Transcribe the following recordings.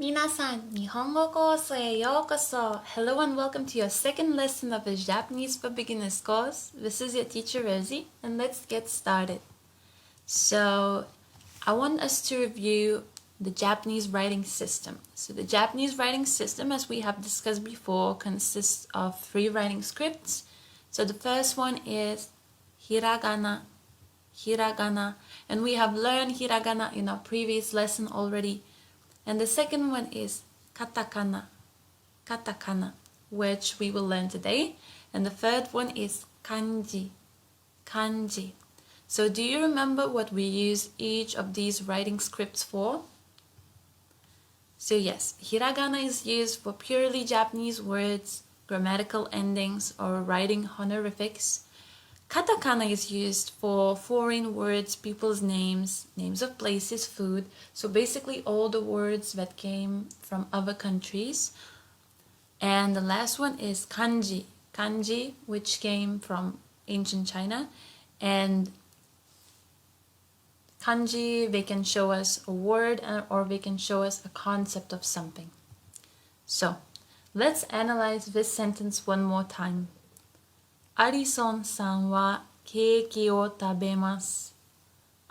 Minasan, Nihongo courseへようこそ. Hello and welcome to your second lesson of the Japanese for Beginners course. This is your teacher Rosie, and let's get started. So, I want us to review the Japanese writing system. So, the Japanese writing system, as we have discussed before, consists of 3 writing scripts. So, the first one is Hiragana, and we have learned Hiragana in our previous lesson already. And the second one is Katakana, which we will learn today. And the third one is Kanji. So do you remember what we use each of these writing scripts for? So yes, Hiragana is used for purely Japanese words, grammatical endings, or writing honorifics. Katakana is used for foreign words, people's names, names of places, food. So basically all the words that came from other countries. And the last one is kanji, which came from ancient China. And kanji, they can show us a word or they can show us a concept of something. So let's analyze this sentence one more time. アリソンさんはケーキを食べます。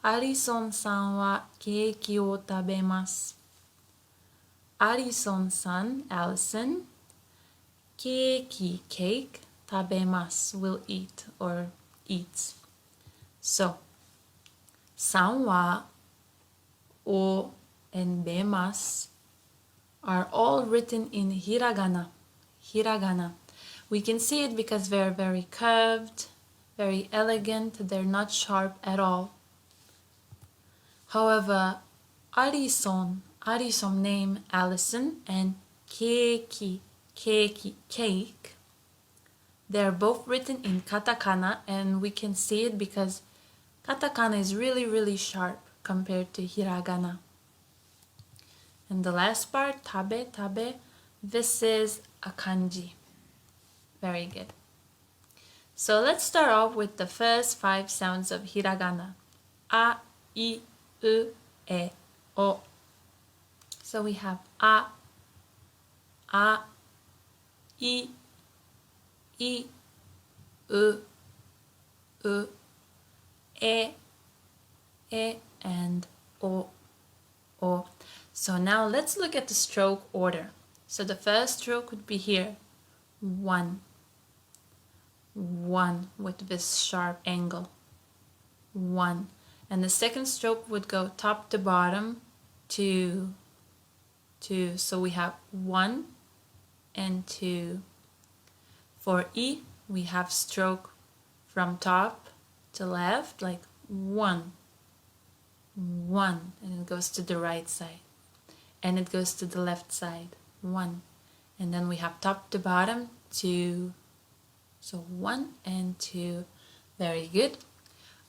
アリソンさんはケーキを食べます。アリソンさん、Allison, ケーキ、cake, 食べます will eat or eats. So, さんは、お and べます are all written in hiragana. We can see it because they're very curved, very elegant, they're not sharp at all. However, Arison name Allison, and keiki, cake, they're both written in katakana, and we can see it because katakana is really sharp compared to hiragana. And the last part, tabe, this is a kanji. Very good. So let's start off with the first 5 sounds of hiragana. A, I, U, E, O. So we have A, I, U, E, and O. So now let's look at the stroke order. So the first stroke would be here, 1 with this sharp angle, 1, and the second stroke would go top to bottom, 2, so we have 1 and 2. For I, we have stroke from top to left, like 1, and it goes to the right side, and it goes to the left side, 1, and then we have top to bottom, 2. So 1 and 2, very good.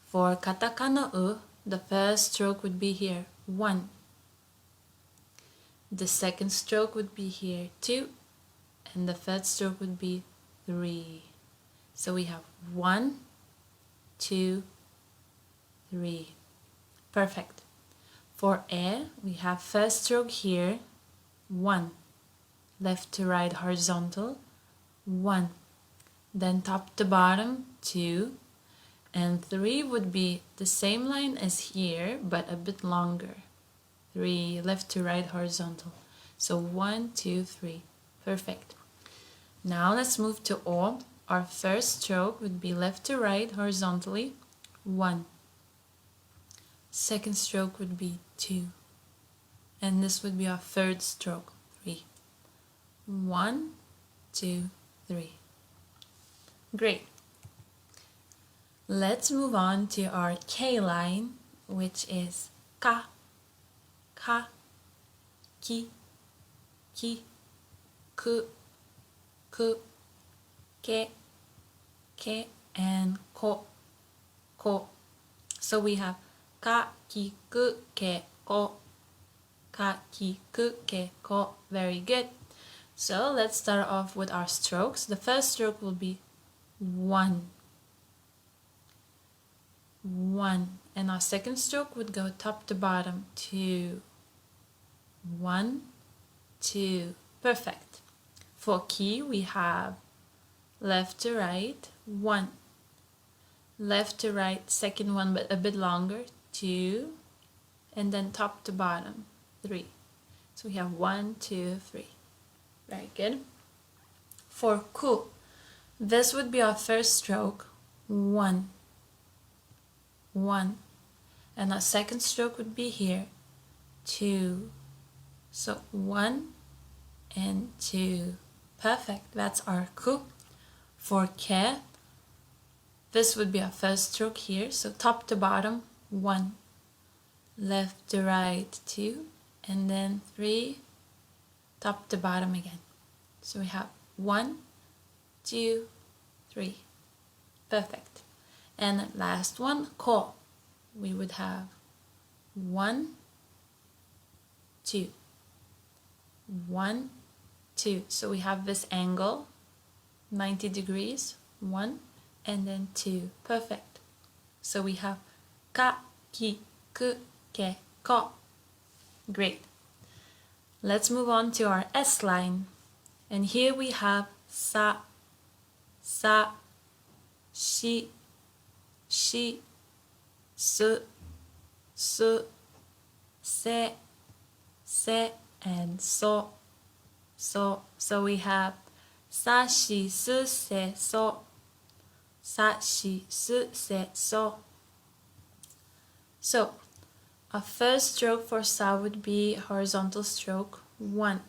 For katakana u, the first stroke would be here, 1. The second stroke would be here, 2. And the third stroke would be 3. So we have 1, 2, 3. Perfect. For e, we have first stroke here, 1. Left to right horizontal, 1. Then top to bottom, 2, and 3 would be the same line as here, but a bit longer. 3, left to right horizontal. So 1, 2, 3. Perfect. Now let's move to O. Our first stroke would be left to right horizontally, 1. Second stroke would be 2. And this would be our third stroke, 3. 1, 2, 3. Great. Let's move on to our K line, which is ka, ki, ku, ke, and ko. So we have ka, ki, ku, ke, ko. Ka, ki, ku, ke, ko. Very good. So let's start off with our strokes. The first stroke will be 1, and our second stroke would go top to bottom, 2, 1, 2. Perfect. For ki, we have left to right, 1. Left to right, second one, but a bit longer, 2. And then top to bottom, 3. So we have 1, 2, 3. Very good. For ku, this would be our first stroke, 1. 1. And our second stroke would be here, 2. So 1 and 2. Perfect. That's our ku. For ke, this would be our first stroke here. So top to bottom, 1. Left to right, 2. And then 3. Top to bottom again. So we have 1, 2, 3. Perfect. And last one, ko. We would have 1, 2. 1, 2. So we have this angle, 90 degrees, 1, and then 2. Perfect. So we have ka, ki, ku, ke, ko. Great. Let's move on to our S line. And here we have sa, sa, shi, shi, su, su, se, se, and so, so. So we have sa, shi, su, se, so. Sa, shi, su, se, so. So, our first stroke for sa would be horizontal stroke, 1.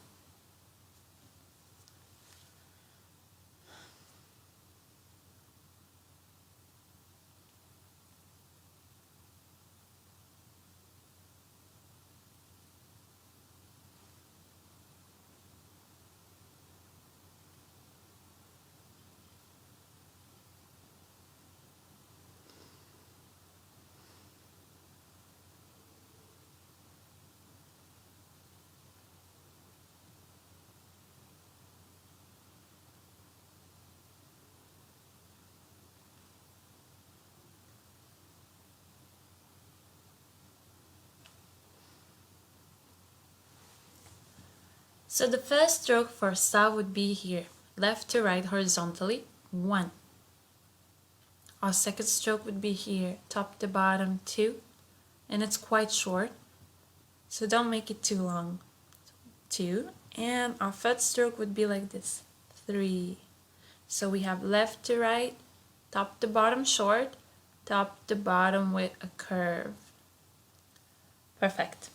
So the first stroke for sa would be here, left to right horizontally, 1. Our second stroke would be here, top to bottom, 2. And it's quite short, so don't make it too long, 2. And our third stroke would be like this, 3. So we have left to right, top to bottom short, top to bottom with a curve. Perfect.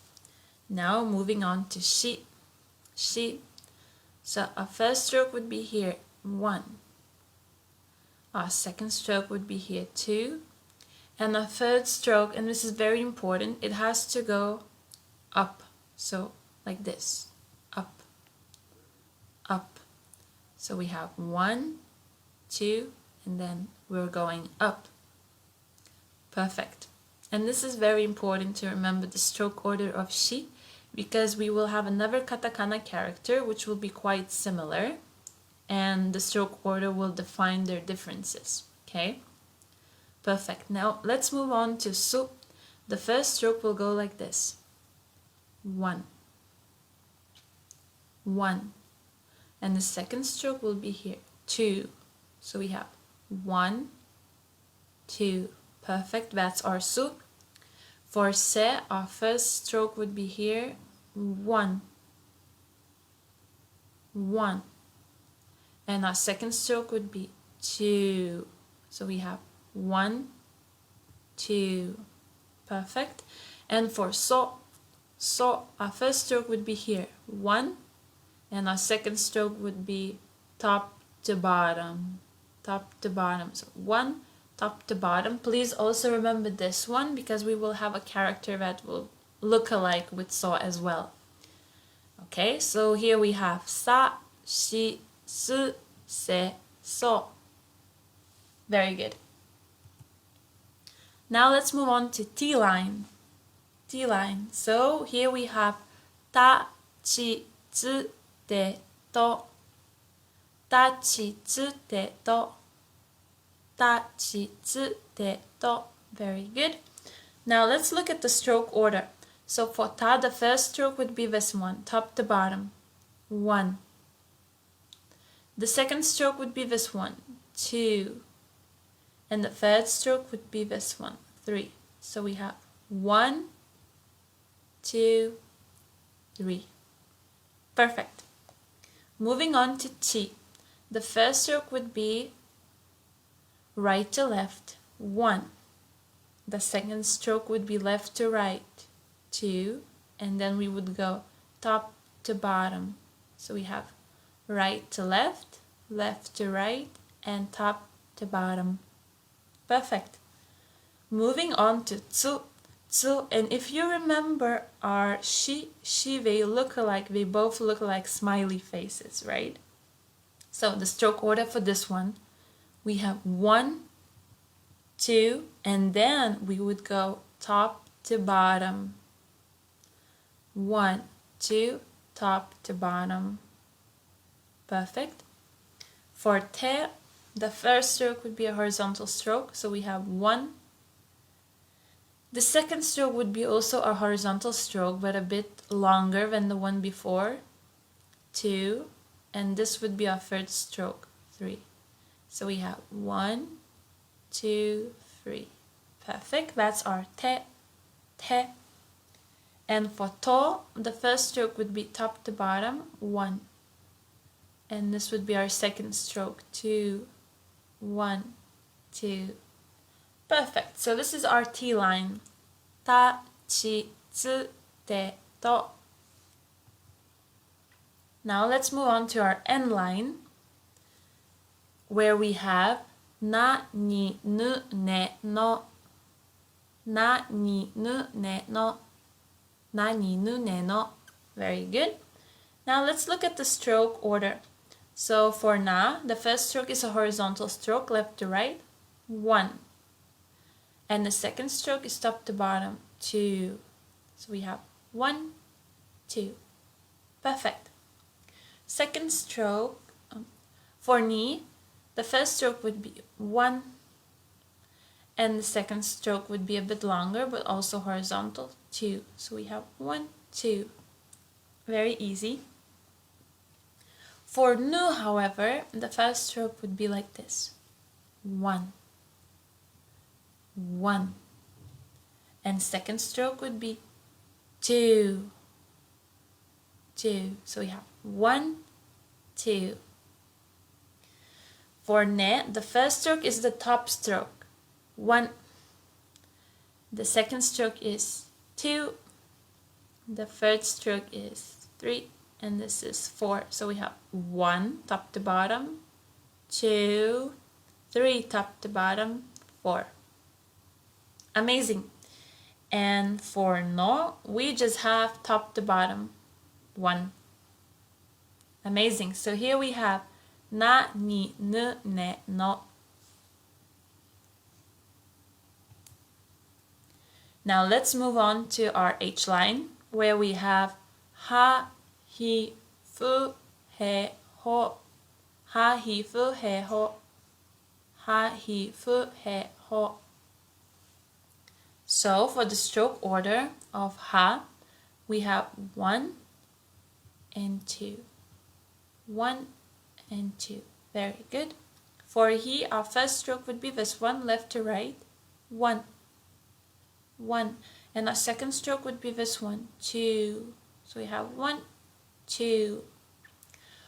Now moving on to shi. Shi. So our first stroke would be here, 1. Our second stroke would be here, 2. And our third stroke, and this is very important, it has to go up. So like this, up, up. So we have 1, 2, and then we're going up. Perfect. And this is very important to remember the stroke order of shi, because we will have another katakana character which will be quite similar, and the stroke order will define their differences. Okay? Perfect. Now let's move on to su. The first stroke will go like this. 1. 1. And the second stroke will be here. 2. So we have 1, 2. Perfect. That's our su. For se, our first stroke would be here, 1, 1. And our second stroke would be 2. So we have 1, 2. Perfect. And for so, our first stroke would be here, 1. And our second stroke would be top to bottom, top to bottom. So 1, top to bottom. Please also remember this one, because we will have a character that will look alike with so as well. Okay, so here we have sa, shi, su, se, so. Very good. Now let's move on to T line. T line. So here we have ta, chi, tsu, te, to. Ta, chi, tsu, te, to. Ta, chi, tsu, te, to. Very good. Now let's look at the stroke order. So for ta, the first stroke would be this one, top to bottom. 1. The second stroke would be this one, 2. And the third stroke would be this one, 3. So we have 1, 2, 3. Perfect. Moving on to T. The first stroke would be right to left, 1. The second stroke would be left to right, 2. And then we would go top to bottom. So we have right to left, left to right, and top to bottom. Perfect. Moving on to tsu, tsu, and if you remember our she, they look alike, they both look like smiley faces, right? So the stroke order for this one, we have 1, 2, and then we would go top to bottom. 1, 2, top to bottom. Perfect. For te, the first stroke would be a horizontal stroke, so we have 1. The second stroke would be also a horizontal stroke, but a bit longer than the one before, 2, and this would be our third stroke, 3. So we have 1, 2, 3. Perfect. That's our te, te. And for to, the first stroke would be top to bottom, 1. And this would be our second stroke, 2, 1, 2. Perfect. So this is our T line. Ta, chi, tsu, te, to. Now let's move on to our N line, where we have na, ni, nu, ne, no. Na, ni, nu, ne, no. Na, ni, nu, ne, no. Very good. Now let's look at the stroke order. So for na, the first stroke is a horizontal stroke, left to right, 1. And the second stroke is top to bottom, 2. So we have 1, 2. Perfect. Second stroke, for ni, the first stroke would be 1. And the second stroke would be a bit longer, but also horizontal, 2. So we have 1, 2. Very easy. For nu, however, the first stroke would be like this. 1, 1. And second stroke would be 2, 2. So we have 1, 2. For ne, the first stroke is the top stroke. 1. The second stroke is 2. The third stroke is 3. And this is 4. So we have 1 top to bottom, 2, 3 top to bottom, 4. Amazing. And for no, we just have top to bottom, 1. Amazing. So here we have na, ni, nu, ne, no. Now let's move on to our H line, where we have ha, hi, fu, he, ho. Ha, hi, fu, he, ho. Ha, hi, fu, he, ho. So for the stroke order of ha, we have 1 and 2. 1 and 2. Very good. For he, our first stroke would be this one, left to right, 1. 1. And our second stroke would be this one, 2. So we have 1, 2.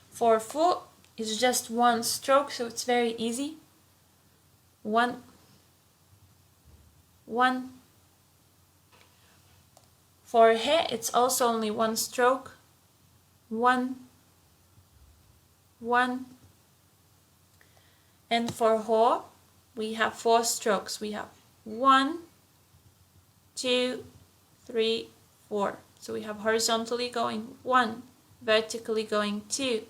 For fu, it's just one stroke, so it's very easy. 1, 1. For he, it's also only one stroke. 1, 1. And for ho, we have 4 strokes. We have 1, 2, 3, 4. So we have horizontally going 1, vertically going 2.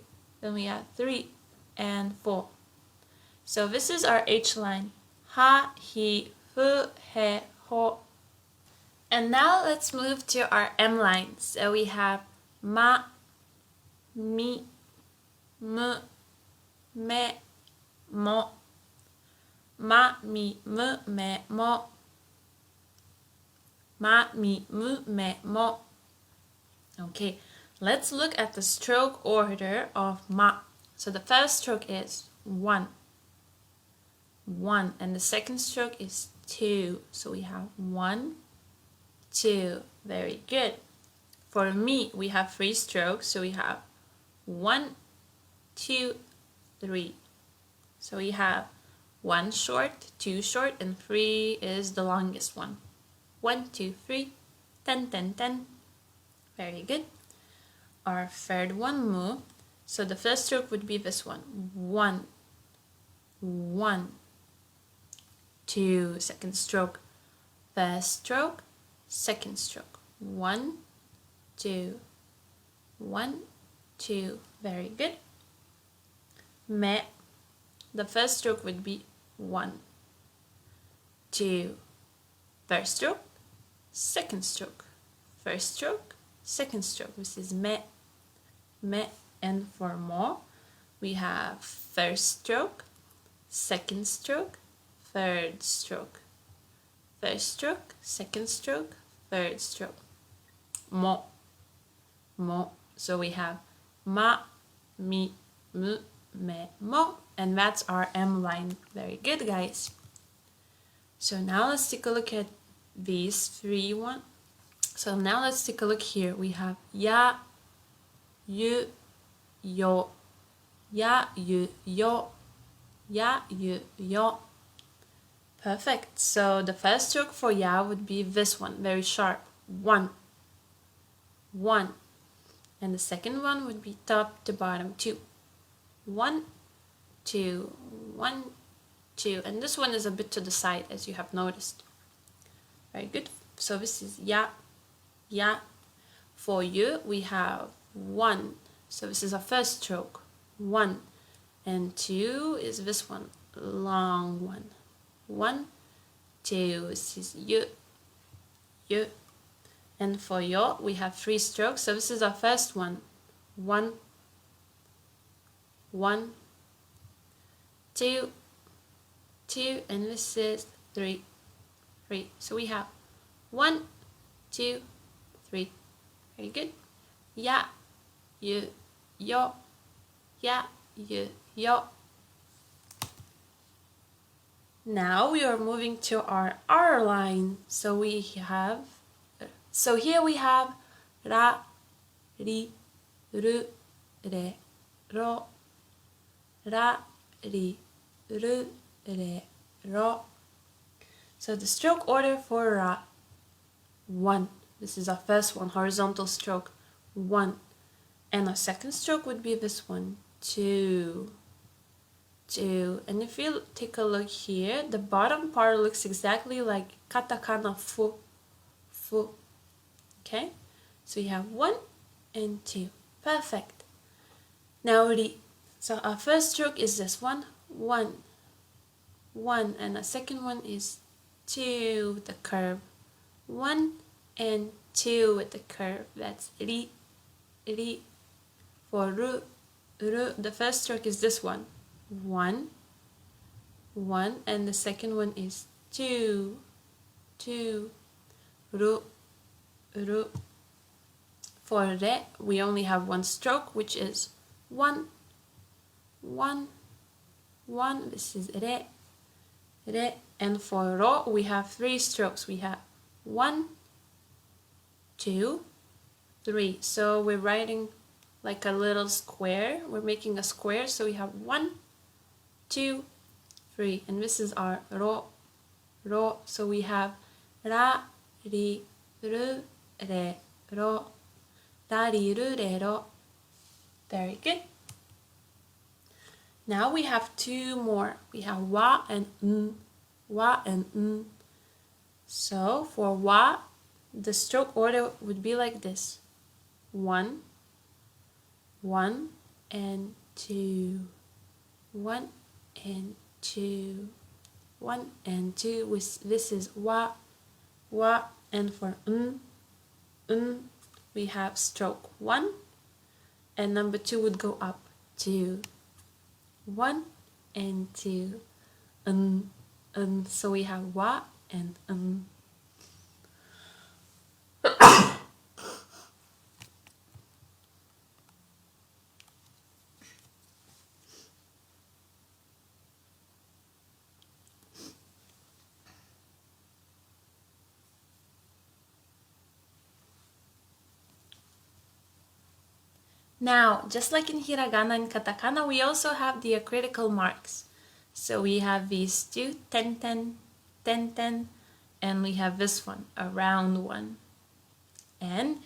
Then we have 3 and 4. So this is our H line. Ha, hi, fu, he, ho. And now let's move to our M line. So we have ma, mi, mu, me, mo. Ma, mi, mu, me, mo. Ma, mi, mu, me, mo. Okay, Let's look at the stroke order of ma. So the first stroke is 1, 1, and the second stroke is 2. So we have 1, 2. Very good. For mi, we have 3 strokes. So we have 1, 2, 3. So we have 1 short, 2 short, and 3 is the longest one. 1, 2, 3, 10, 10, 10. Very good. Our third one, mu. So the first stroke would be this one. 1, 1, 2. Second stroke. First stroke, second stroke. 1, 2, 1, 2. Very good. Me. The first stroke would be 1, 2. First stroke, second stroke. First stroke, second stroke. This is me, me. And for mo, we have first stroke, second stroke, third stroke. First stroke, second stroke, third stroke. Mo, mo. So we have ma, mi, mu, me, mo. And that's our M line. Very good, guys. So now let's take a look at these 3 ones. So now let's take a look here. We have ya, yu, yo, ya, yu, yo, ya, yu, yo. Perfect. So the first stroke for ya would be this one, very sharp. 1, 1. And the second one would be top to bottom, 2. 1, 2, 1, 2. And this one is a bit to the side, as you have noticed. Very good. So this is ya, ya. For you, we have 1. So this is our first stroke. 1. And 2 is this one, long one. 1, 2. This is you, you. And for yo, we have 3 strokes. So this is our first one. 1, 1, 2, 2, and this is 3, 3. So we have 1, 2, 3. Very good. Ya, yu, yo, ya, yu, yo. Now we are moving to our R line. So here we have ra, ri, ru, re, ro, ra, ri, ru, re, ro. So the stroke order for ra, 1. This is our first one, horizontal stroke, 1. And our second stroke would be this one, 2, 2. And if you take a look here, the bottom part looks exactly like katakana fu, fu. Okay? So you have 1 and 2. Perfect. Now ri. So our first stroke is this one, 1, 1. And our second one is 2 with the curve. 1 and 2 with the curve. That's ri, ri. For ru, ru, the first stroke is this one, 1, 1, and the second one is 2, 2, ru, ru. For re, we only have 1 stroke, which is 1, 1, 1. This is re, re. And for ro, we have 3 strokes. We have 1, 2, 3. So we're writing like a little square. We're making a square. So we have 1, 2, 3. And this is our ro, ro. So we have ra, ri, ru, re, ro. Ra, ri, ru, re, ro. Very good. Now we have 2 more. We have wa and n. Wa and n. So for wa, the stroke order would be like this. 1, 1 and 2. 1 and 2. 1 and 2. This is wa, wa. And for n, we have stroke 1. And number 2 would go up. 2. 1 and 2. So we have wa and Now, just like in hiragana and katakana, we also have diacritical marks. So we have these two, ten ten, ten ten, and we have this one, a round one. And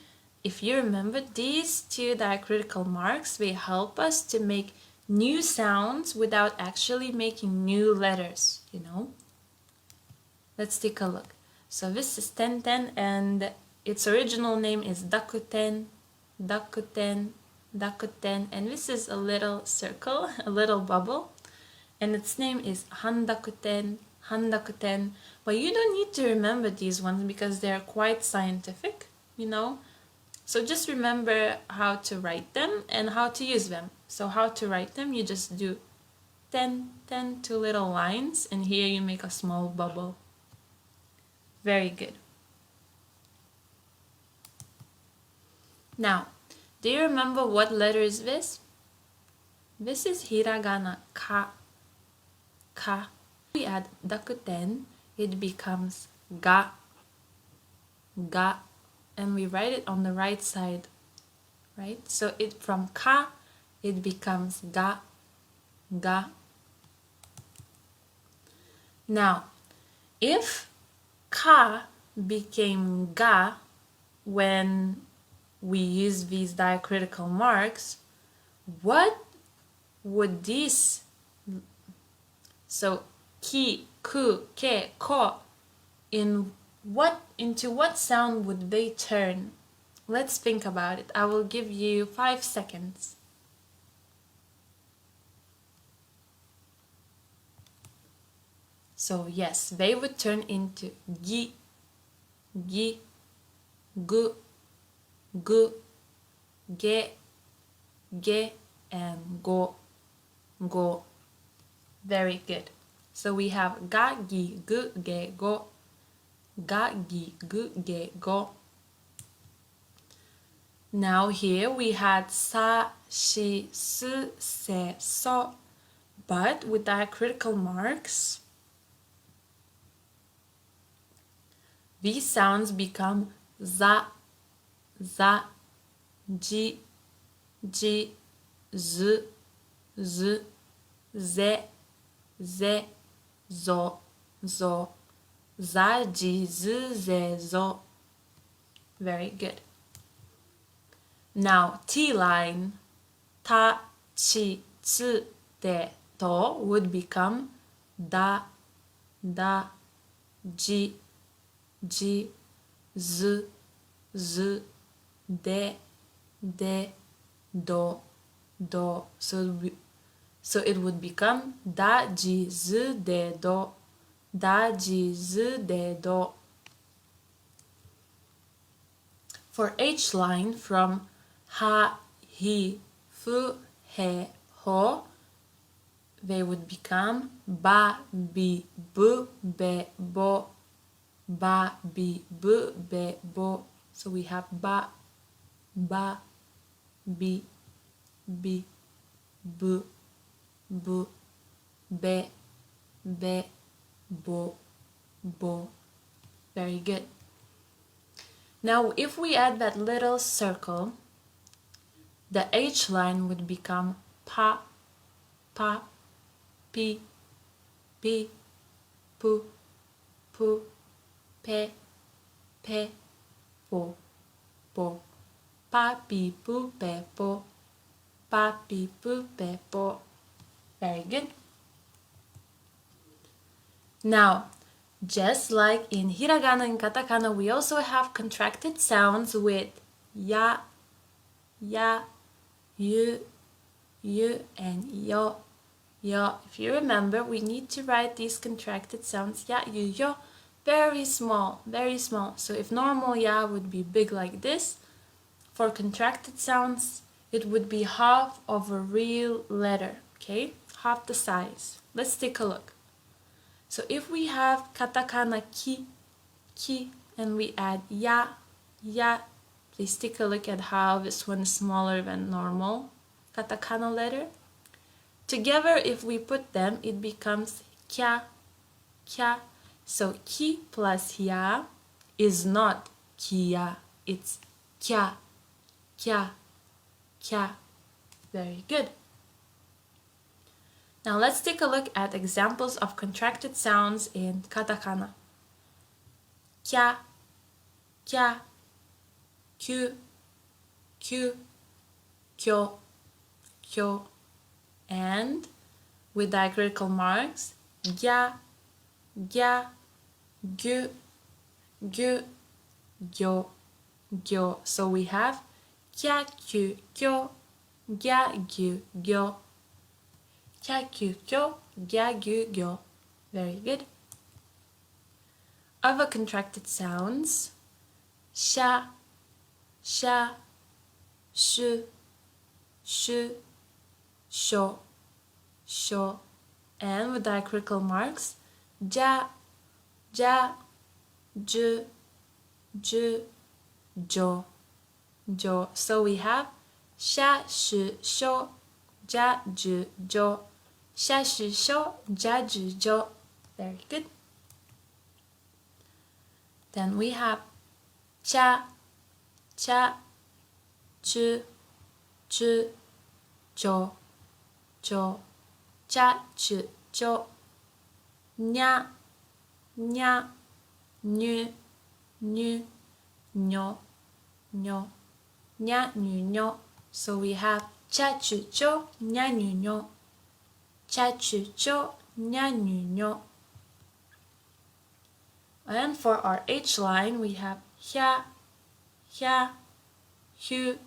if you remember, these two diacritical marks, they help us to make new sounds without actually making new letters, you know. Let's take a look. So this is ten ten, and its original name is dakuten, dakuten, dakuten, and this is a little circle, a little bubble, and its name is handakuten, handakuten. But you don't need to remember these ones because they're quite scientific, you know. So just remember how to write them and how to use them. So how to write them, you just do 10, 10, two little lines, and here you make a small bubble. Very good. Now, do you remember what letter is this? This is hiragana, ka, ka. We add dakuten, it becomes ga, ga, and we write it on the right side, right? So it from ka, it becomes ga, ga. Now, if ka became ga when we use these diacritical marks, what would these, so ki, ku, ke, ko, into what sound would they turn? Let's think about it. I will give you 5 seconds. So yes, they would turn into gi, gi, gu, gu, ge, ge, and go, go. Very good. So we have ga, gi, gu, ge, go, ga, gi, gu, ge, go. Now here we had sa, shi, su, se, so, but with diacritical marks, these sounds become za, za, ji, ji, z, z, ze, ze, zo, zo, za, ji, z, ze, zo. Very good. Now T line, ta, chi, tsu, de, to would become da, da, ji, ji, z, z, de, de, do, do. So it would become da, ji, z, de, do, da, ji, z, de, do. For H line, from ha, hi, fu, he, ho, they would become ba, bi, bu, be, bo, ba, bi, bu, be, bo. So we have ba, ba, bi, bu, bu, be, bo, bo. Very good. Now if we add that little circle, the H line would become pa, pa, pi, pi, pu, pu, pe, pe, po, po, pa, pi, pu, pe, po, pa, pi, pu, pe, po. Very good. Now, just like in hiragana and katakana, we also have contracted sounds with ya, ya, yu, and yo, yo. If you remember, we need to write these contracted sounds ya, yu, yo very small, very small. So if normal ya would be big like this, for contracted sounds, it would be half of a real letter, okay? Half the size. Let's take a look. So if we have katakana ki, ki, and we add ya, ya, please take a look at how this one is smaller than normal katakana letter. Together, if we put them, it becomes kya, kya. So ki plus ya is not kia, it's kya, kya, kya. Very good. Now let's take a look at examples of contracted sounds in katakana. Kya, kya, kyu, kyu, kyo, kyo. And with diacritical marks, gya, gya, gyu, gyu, gyo, gyo. So we have kya, kyu, kyo, gya, gyu, gyo. Kya, kyu, kyo, gya, gyu, gyo. Very good. Other contracted sounds, sha, sha, shu, shu, sho, sho. And with diacritical marks, ja, ja, ju, ju, jo, jo. So we have sha, shu, sho, ja, ju, jo. Sha, shu, sho, ja, ju, jo. Very good. Then we have cha, cha, chu, chu, cho, cho. Cha, chu, cho. Nya, nya, nyu, nyu, nyo, nyo. Nya, nyu, nyo. So we have cha, chu, cho, nya, nyu, nyo. Cha, chu, cho, nya, nyu, nyo. And for our H line, we have hya, hya, hyu,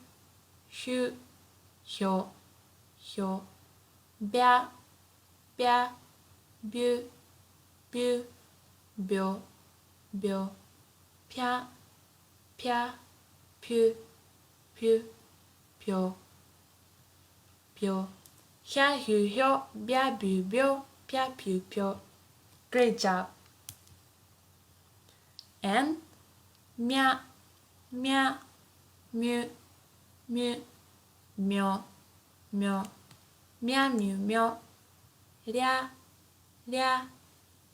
hyu, hyo, hyo. Bya, bya, byu, byu, byo, byo. Pya, pya, pyu, pyu, pyo, pyo. Hya, hyu, hyo, bya, byu, byo, pya, pyu, pyo. Great job. And mya, mya, mu, mu, myo, myo. Mya, mu, myo. Rya, rya,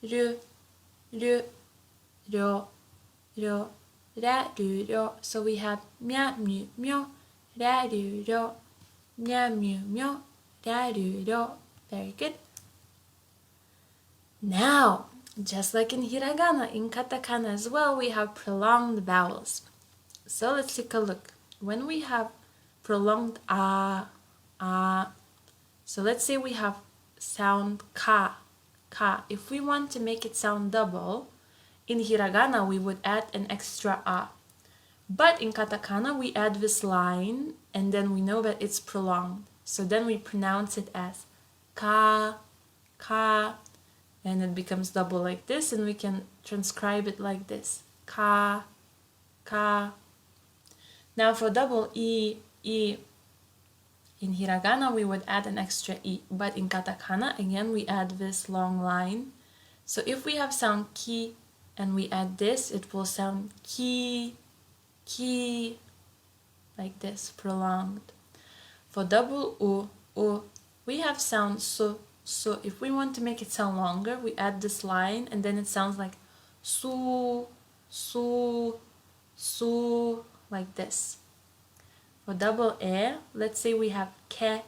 ru, ru, ryo, ryo. Ra, ru, ryo. So we have mya, mu, myo. Ra, ru, ryo. Mya, mu, myo. Ra, ru, ryo. Very good. Now, just like in hiragana, in katakana as well, we have prolonged vowels. So let's take a look. When we have prolonged a, so let's say we have sound ka, ka. If we want to make it sound double, in hiragana we would add an extra a. But in katakana we add this line and then we know that it's prolonged. So then we pronounce it as ka, ka. And it becomes double like this, and we can transcribe it like this. Ka, ka. Now for double e, in hiragana we would add an extra e, but in katakana, again, we add this long line. So if we have sound ki, and we add this, it will sound ki, ki, like this, prolonged. For double u, we have sound su. So if we want to make it sound longer, we add this line and then it sounds like su, su, su, like this. For double e, let's say we have ke,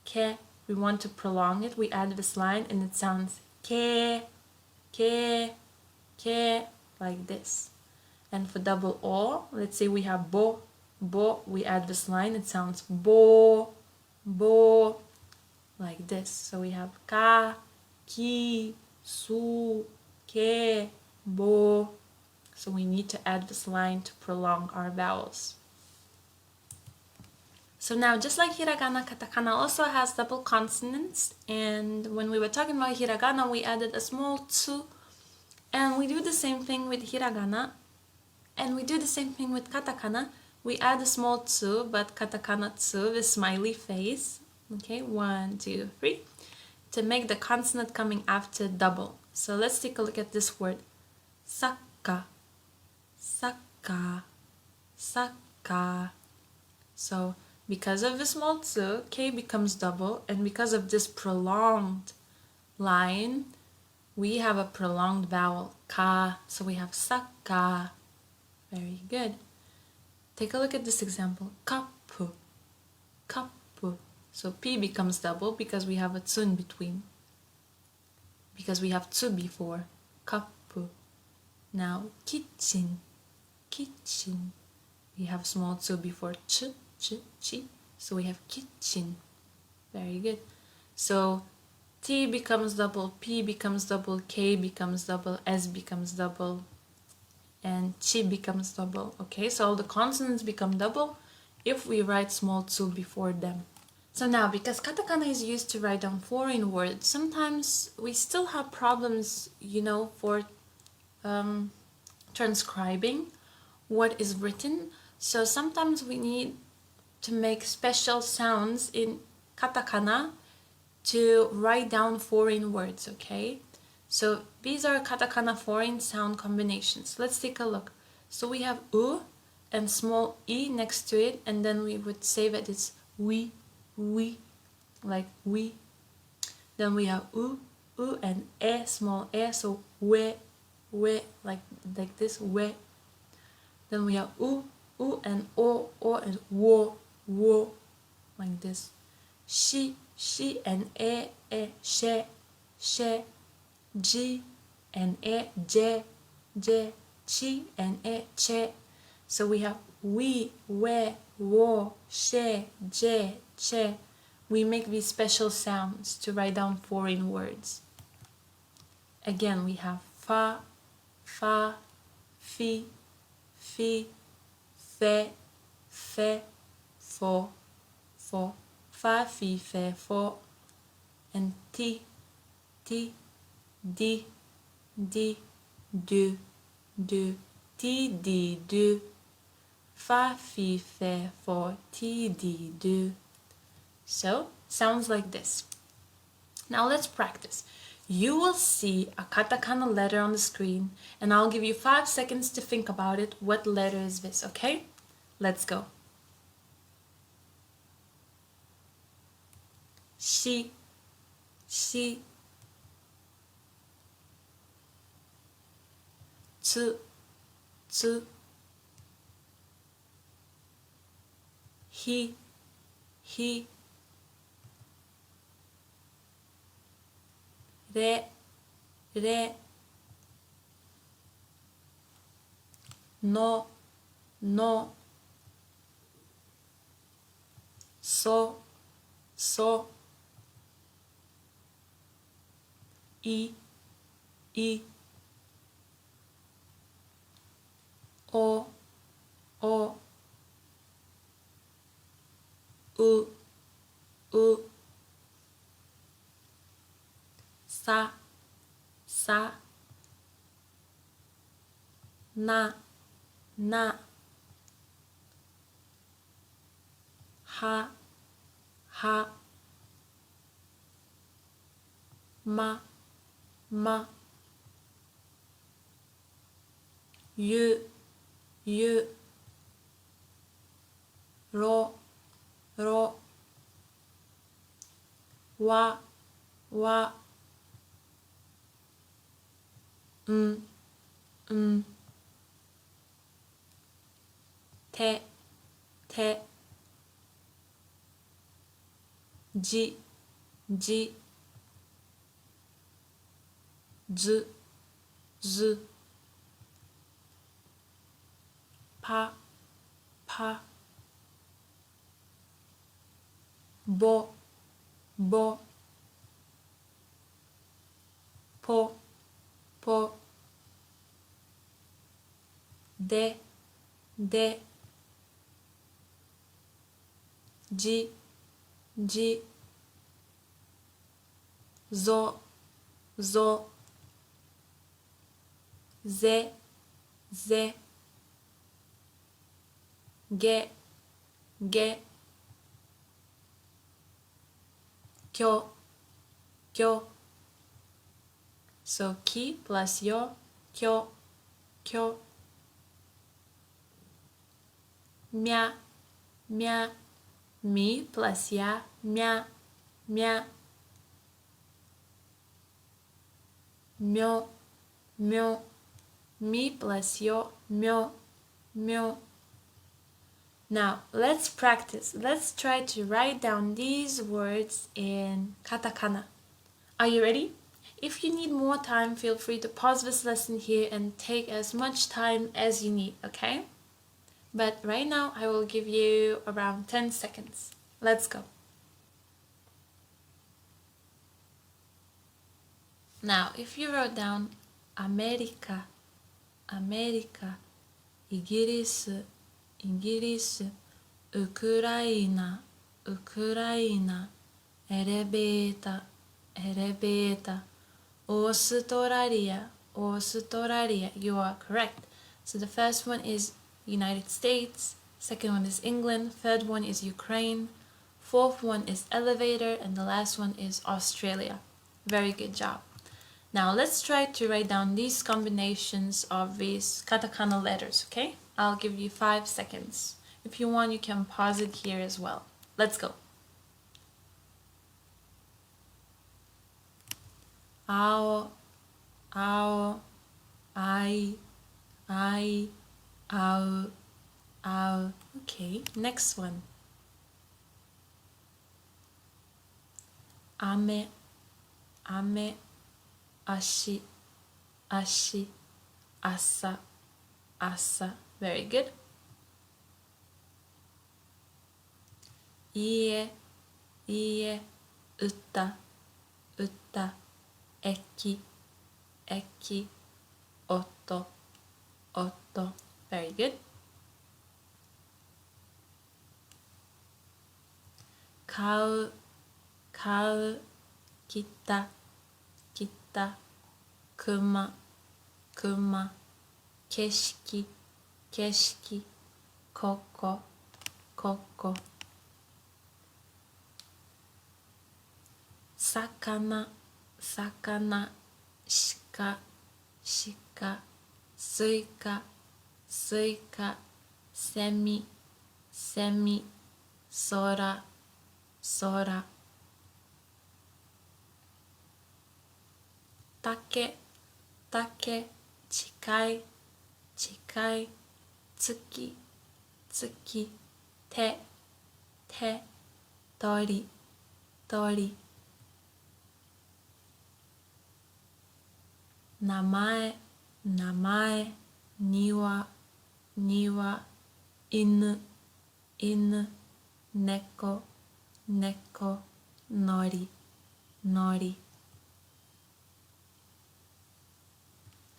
ke, we want to prolong it, we add this line and it sounds ke, ke, ke, like this. And for double o, let's say we have bo, bo, we add this line, it sounds bo, bo, like this. So we have ka, ki, su, ke, bo. So we need to add this line to prolong our vowels. So now, just like hiragana, katakana also has double consonants, and when we were talking about hiragana, we added a small tsu, and we do the same thing with hiragana, and we do the same thing with katakana. We add a small tsu, but katakana tsu, the smiley face. Okay, 1, 2, 3, to make the consonant coming after double. So let's take a look at this word, sakka, sakka, sakka. So because of the small tsu, k becomes double, and because of this prolonged line, we have a prolonged vowel, ka. So we have sakka. Very good. Take a look at this example, kappu, kappu. So P becomes double because we have a tsu in between. Because we have tsu before. Kappu. Now kitchen. Kitchen. We have small tsu before ch, chi. So we have kitchen. Very good. So T becomes double, P becomes double, K becomes double, S becomes double, and chi becomes double. Okay, so all the consonants become double if we write small tsu before them. So now, because katakana is used to write down foreign words, sometimes we still have problems, for transcribing what is written. So sometimes we need to make special sounds in katakana to write down foreign words, okay? So these are katakana foreign sound combinations. Let's take a look. So we have u and small e next to it, and then we would say that it's we, like we. Then we have u and e, small e, so we, like this, we. Then we have u and o and wo, like this. She and e, she, ji and e, je, chi and e, che. So we have we, wo, she, je, che. We make these special sounds to write down foreign words. Again, we have fa, fi, fe, fo, fa, fi, fe, fo, and ti, di, du, ti, di, du, fa, fi, fe, fo, ti, di, du. So, sounds like this. Now let's practice. You will see a katakana letter on the screen, and I'll give you 5 seconds to think about it. What letter is this, okay? Let's go. Shi, tsu, hi, re, no, so, i, o, u, sa, na, ha, ma, yu, ro, wa, te, ji, zu, pa, bo, po, de, ji, zo, ze, ge, kyo. So ki plus yo, kyo. Mya, mi plus ya, mya. Myo, mi plus yo, myo. Now, let's practice. Let's try to write down these words in katakana. Are you ready? If you need more time, feel free to pause this lesson here and take as much time as you need, okay? But right now, I will give you around 10 seconds. Let's go. Now, if you wrote down America, America, イギリス、イギリス、ウクライナ、ウクライナ、エレベータ、エレベータ、オーストラリア、オーストラリア。You are correct. So the first one is United States, second one is England, third one is Ukraine, fourth one is elevator, and the last one is Australia. Very good job. Now let's try to write down these combinations of these katakana letters, okay? I'll give you 5 seconds. If you want, you can pause it here as well. Let's go. 青、青、I, I, 青、青。Okay, next one. 雨、雨、足、足、朝、朝。Very good. 家、家、歌、歌。駅、駅、音、音。Very good. 買う、買う。来た、来た。熊、熊。景色、景色。ここ、ここ。魚、魚。鹿、鹿。スイカ、スイカ。セミ、セミ。空、空。竹、竹。近い、近い。月、月。手、手。鳥、鳥。名前、名前。庭、庭。犬、犬。猫、猫。のり、のり。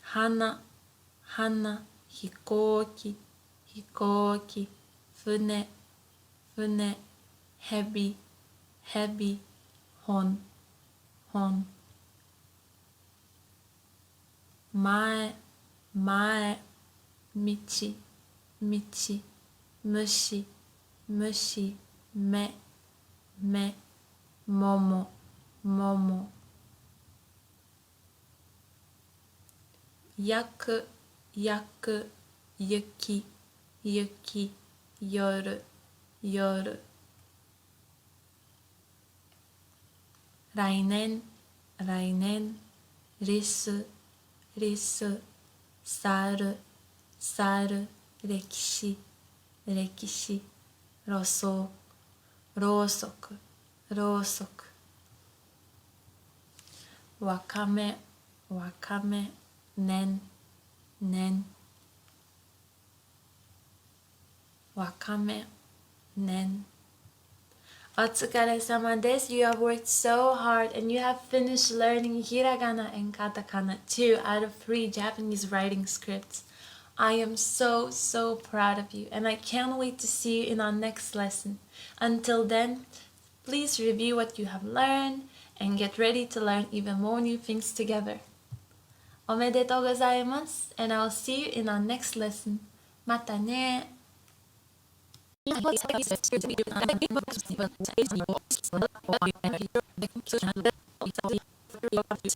花、花。飛行機、飛行機。船、船。蛇、蛇。本、本。前、前。道、道。虫、虫。目、目。桃、桃。焼く、焼く。雪、雪。夜、夜。来年、来年。リス、リス。猿、猿。歴史、歴史。ろうそく、ろうそく。ろうそく。わかめ、わかめ。年、年。わかめ、年。お疲れ様です。You have worked so hard and you have finished learning hiragana and katakana, 2 out of 3 Japanese writing scripts. I am so proud of you and I can't wait to see you in our next lesson. Until then, please review what you have learned and get ready to learn even more new things together. おめでとうございます and I'll see you in our next lesson. またね。